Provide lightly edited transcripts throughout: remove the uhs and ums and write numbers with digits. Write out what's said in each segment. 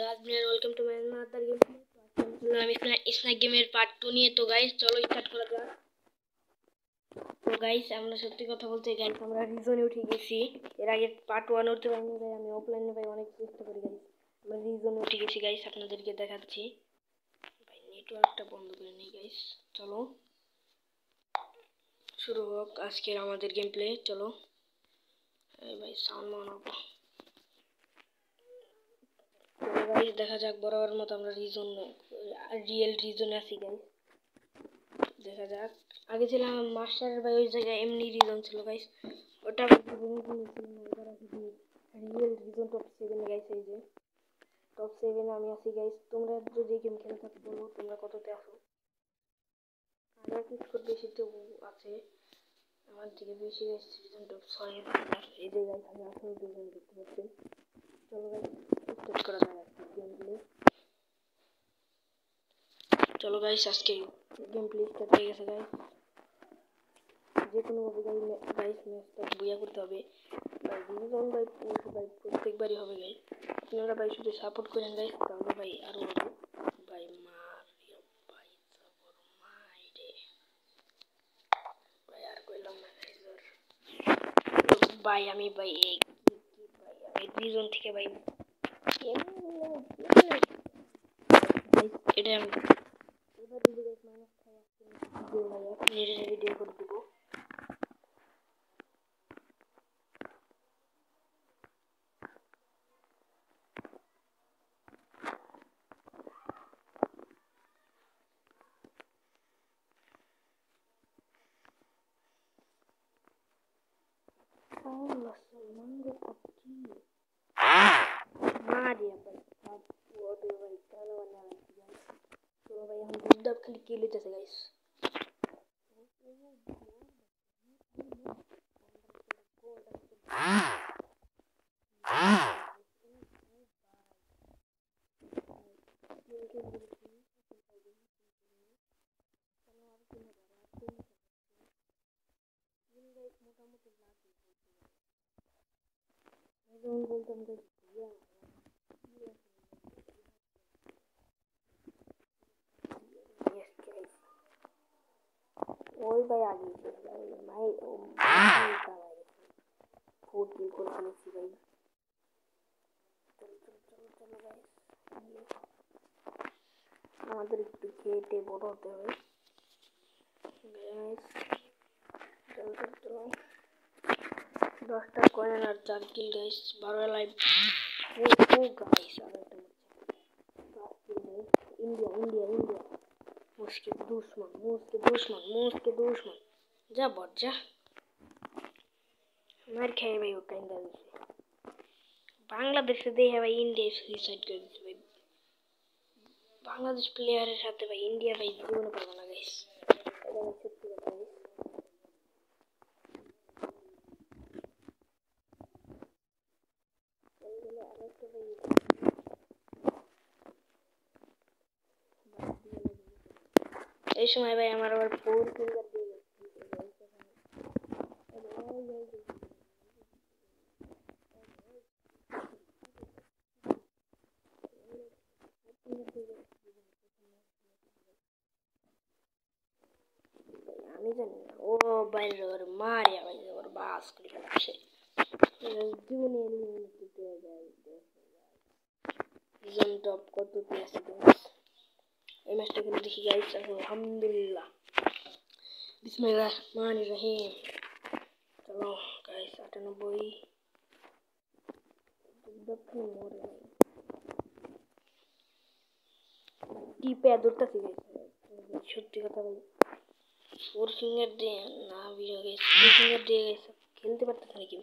Admin, welcome to my another game. আমি snack গেমের part 2 নিয়ে তো গাইস চলো স্টার্ট করা যাক। তো গাইস আমরা সত্যি কথা বলতে গাইস আমরা রিজনে উঠে গেছি। এর আগে পার্ট 1 উঠতে পারিনি ভাই, আমি অফলাইনে ভাই অনেক চেষ্টা করি গাইস। আমরা রিজনে উঠে গেছি গাইস, আপনাদেরকে দেখাচ্ছি। ভাই নেটওয়ার্কটা বন্ধ করে নেই গাইস। চলো শুরু হোক আজকের আমাদের গেম প্লে। চলো এই ভাই সাউন্ড বানাবো। গাইস দেখা যাক বরাবর মতো আমরা রিয়েল রিজনে আছি গাইস। দেখা যাক, আগে ছিলাম মাস্টার ভাই ওই জায়গায় এমনি রিজন ছিল গাইস, ওটা রিয়েল রিজন টপ 7 গাইস। এই যে টপ 7 আমি আছি গাইস। তোমরা যদি গেম খেলে থাকো বলো তোমরা কততে আছো। আমার কি স্কোর বেশি তো আছে, আমার দিকে বেশি গাইস রিজন টপ 6 এই যে গাইস আমি আসলে রিজন দেখতে পাচ্ছি। চলো গাইস স্টার্ট করা যাক গেম প্লে। চলো গাইস আজকে গেম প্লে স্টার্ট হয়ে গেছে গাইস। যে কোনো ভাবে গাইস ম্যাচটা বুয়া করতে হবে ভাই। রিজন ভাই ভাই প্রত্যেকবারই হবে গাইস। আপনারা ভাই শুধু সাপোর্ট করেন গাইস, তাহলে ভাই আরো হবে ভাই। মারিও ভাই জবর মাইরে ভাই, আর কইলাম না গাইস ভাই। আমি ভাই এই ভাই আমি রিজন থেকে ভাই এটা আমি এবার যদি গাইস মাইনাস খাই আজকে ভিডিও ভাই আপনি ভিডিও করে দিব। Allah semangat pagi. Mari ya भाई, आप वो तो भाई चलो वाला guys. तो भाई हम बुद्धा क्लिक के लेते हैं guys. ওই ভাই আগে ভাই ভাই ও ফুট কিল করে ফেলেছি ভাই। চলো গাইস আমাদের একটু খেটে বড় হতে হবে গাইস। চলো 10টা কয়েন আর 4 কিল গাইস, 12 লাইভ। ও গাইস আর একটা इंडिया मुश्किल दुश्मन जा बट जा मार खाए भाई। वो कहीं बांग्लादेश से दे है भाई, इंडिया सुसाइड कर दी भाई। बांग्लादेश प्लेयर है साथ भाई, इंडिया भाई जीवन पर बना गाइस। এই সময় ভাই আমার আবার 4 ফিঙ্গার দিয়ে গেছে। আমি জানি না ও বাইরে ওর মারিয়া ভাই ওর বাস করে আসে জীবনে এলিমিনেট হয়ে যায়। রিজন টপ কত আছে গাইস, এই ম্যাচটা খেলে দেখি গাইস। আলহামদুলিল্লাহ বিসমিল্লাহির রহমানির রহিম। চলো গাইস 98 দক্ষিণ মোড়ে টিপে ধরতেছি গাইস। সত্যি কথা ভাই 4 ফিঙ্গার দিয়ে না ভিডিও গাইস, 2 ফিঙ্গার দিয়ে গাইস খেলতে পারতেছ নাকি।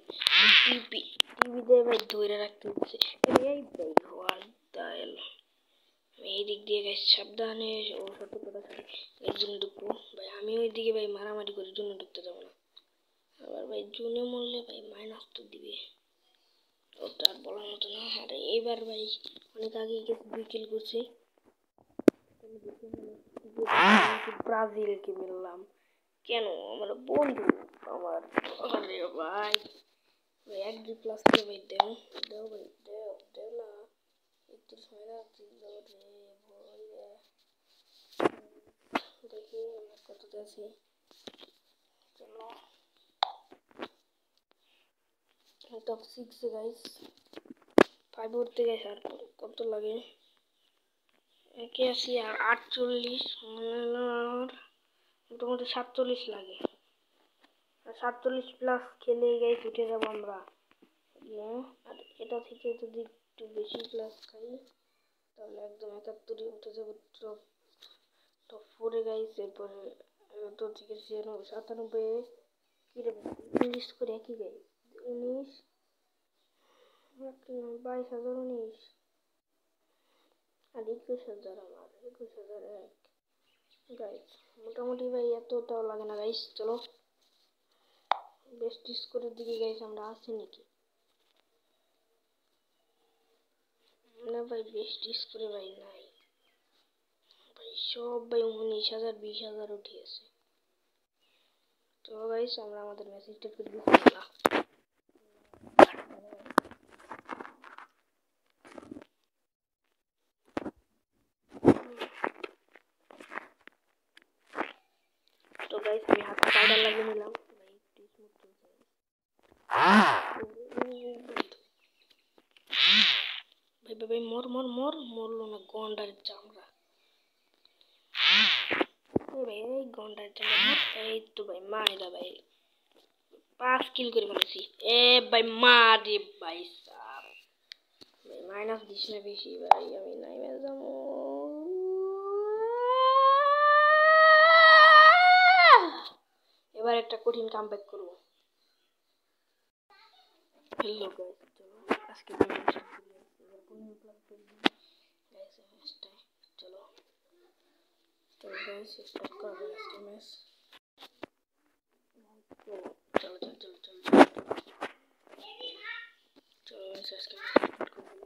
টিভিতে ভাই ধরে রাখতে হচ্ছে এই ভাই হোয়াট দ্য হেল। আমি এই দিক দিয়ে গাইস সাবধানে ও সতর্কতা থাকে এর জন্য ঢুকবো ভাই। আমি ওই দিকে ভাই মারামারি করে জন্য ঢুকতে যাবো না। আবার ভাই জুনে মরলে ভাই মাইনাস তো দিবে, ওটা আর বলার মতো না। আর এইবার ভাই অনেক আগে গেছে 2 কিল করছি। ব্রাজিলকে মিললাম কেন, আমার বন্ধু আমার। আরে ভাই 1 প্লাস ভাই দেও ভাই দেও না 30 মাইনাস 0 রে বই রে। দেখি আমরা কততে আছি। চলো টপ 6 গাইস 5 উঠতে গেছে আর কত লাগে একে আসি আর 48 মোটামুটি 47 লাগে 47 প্লাস খেলে গাইস উঠে যাব আমরা আর এটা থেকে যদি একটু বেশি প্লাস খাই তাহলে একদম 71 উঠে যাব টপ 4 এ গাইস এরপরে তো থেকে 97 কি রে 19 করে কি গাইস 19 22,019 আর 21,000 আমার 21,001 গাইস মোটামুটি ভাই এতটাও লাগে না গাইস চলো বেস্ট স্কোরের দিকে গাইস আমরা আসছি নাকি না ভাই বেস্ট স্কোরে ভাই নাই ভাই সব ভাই 19,000 20,000 উঠে আছে চলো গাইস আমরা আমাদের মেসেজটা করে দিচ্ছি না তো গাইস আমি হাতে পাউডার লাগিয়ে নিলাম ভাই একটু স্মুথ চলছে ভাই ভাই মরলো না গন্ডার চামড়া ভাই এই গন্ডার চামড়া এই তো ভাই মাইরা ভাই 5 কিল করে ফেলেছি এ ভাই মারে ভাই সার ভাই মাইনাস দিস না বেশি ভাই আমি নাইমে যাবো এবার একটা কঠিন কামব্যাক করব হ্যালো গাইস চলো আজকে ভিডিও স্টার্ট করি এবার 15 প্লাস গাইস ম্যাচটা চলো তো গাইস স্টার্ট করব আজকে ম্যাচ চলো চলো চলো চলো চলো গাইস আজকে স্টার্ট করব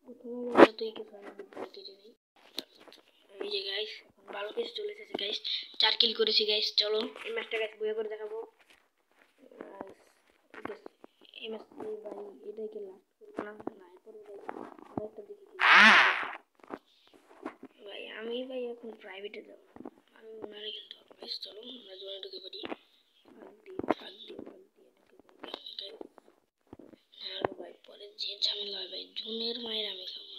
প্রথমে তুই কি ফাইনাল বলতে নেই এই যে গাইস এখন ভালো কিছু চলে এসেছে গাইস 4 কিল করেছি গাইস চলো এই ম্যাচটা গাইস বইয়া করে দেখাবো এই ম্যাচ ভাই এটাই কি লাস্ট করব না না এরপরে গাইস আরেকটা দেখি ভাই আমি ভাই এখন প্রাইভেটে যাব আমি ওনারে খেলতে হবে গাইস চলো আমরা জোনে ঢুকে পড়ি ভাগ দিয়ে হ্যালো ভাই পরে যে ঝামেলা হয় ভাই জুনের মায়ের আমি খাবো না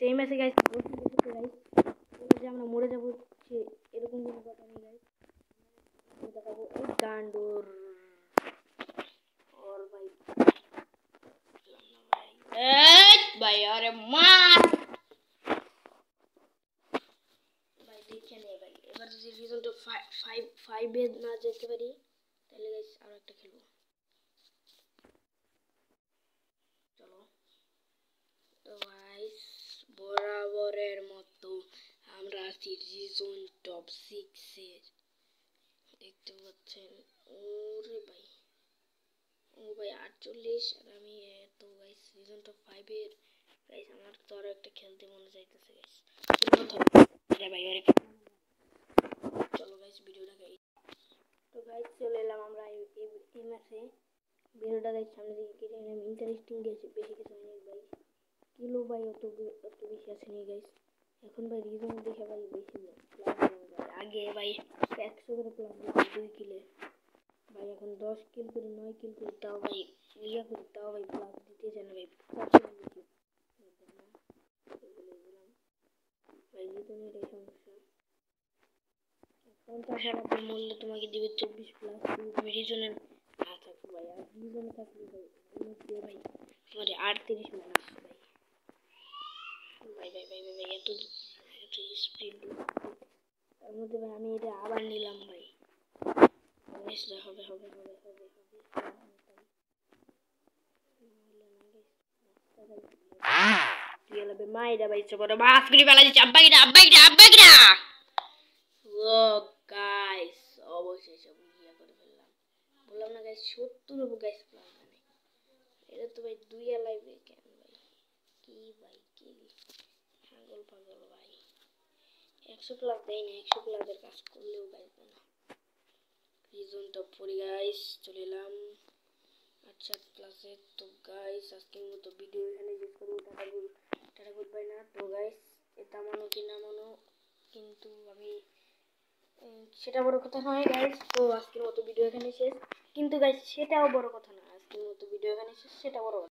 এই ম্যাচে গাইস আমরা মরে যাবো এরকম কোনো কথা নেই গাইস দেখাবো এই গান্ডোর और भाई भाई अरे मार भाई देखे नहीं भाई এবার যদি রিজন তো 5 এ না যেতে পারি তাহলে গাইস আর একটা খেলবো চলো তো গাইস বরাবরের মতো আমরা আছি রিজন টপ 6 এর দেখতে পাচ্ছেন ওরে ভাই ও ভাই 48 আর আমি তো গাইস রিজন টপ 5 এর গাইস আমার তো আর একটা খেলতে মনে চাইতেছে গাইস আরে ভাই আরে চলো গাইস ভিডিওটা গাই তো গাইস চলে এলাম আমরা এই ম্যাচে ভিডিওটা গাইস সামনে দিকে কেটে নিলাম ইন্টারেস্টিং গেছে বেশি কিছু নেই ভাই কিলো ভাই অত বেশি আছে নি গাইস এখন ভাই রিজন দেখে ভাই বেশি না আগে ভাই 100 করে প্লাস 2 কিলে ভাই এখন 10 কিল করে 9 কিল করে তাও ভাই ইয়া করে তাও ভাই প্লাস দিতে চায় না ভাই ভাই রিজনের এই সমস্যা এখন তাছাড়া মূল্য তোমাকে দিবে 24 প্লাস তুমি রিজনের না থাকবে ভাই আর রিজনে থাকলে ভাই ভাই তোমার 38 মাইনাস ভাই ভাই ভাই ভাই ভাই এত স্পিড তার মধ্যে ভাই আমি এটা আবার নিলাম ভাই ম্যাচটা হবে হবে হবে হবে হবে মাইরা ভাই চবড় বাস করে ফেলা দিচ্ছে আব্বা গিরা না গাইস 70 হবো গাইস প্লানে এটা তো ভাই 2 লাইভে কেন ভাই কি পাগল পাগল ভাই 100 প্লাস দেয় না 100 প্লাসের কাজ করলেও গাইস না রিজনটা পড়ি গাইস চলে এলাম আচ্ছা প্লাসে তো গাইস আজকের মতো ভিডিও এখানে শেষ করবো টাটা গুড বাই না তো গাইস এটা মানো কি না মানো কিন্তু আমি সেটা বড় কথা নয় গাইস তো আজকের মতো ভিডিও এখানে শেষ কিন্তু গাইস সেটাও বড় কথা না আজকের মতো ভিডিও এখানে শেষ সেটা বড় কথা